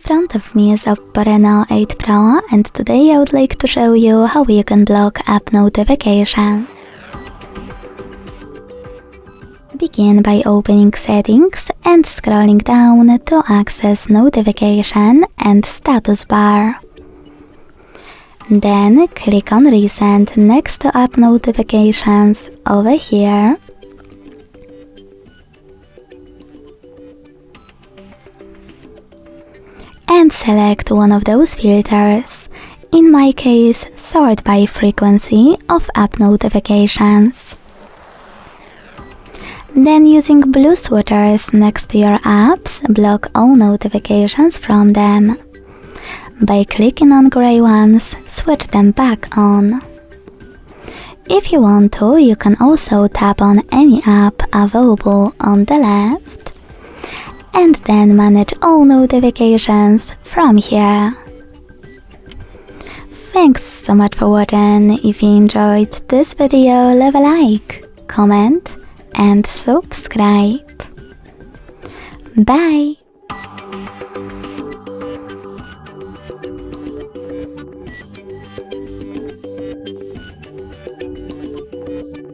In front of me is OPPO Reno 8 Pro, and today I would like to show you how you can block app notifications. Begin by opening Settings and scrolling down to access Notification and Status bar. Then click on Recent next to App Notifications over here. And select one of those filters, in my case sort by frequency of app notifications. Then using blue sweaters next to your apps, block all notifications from them. By clicking on grey ones, switch them back on. If you want to, you can also tap on any app available on the left and then manage all notifications from here. Thanks so much for watching. If you enjoyed this video, leave a like, comment and subscribe. Bye!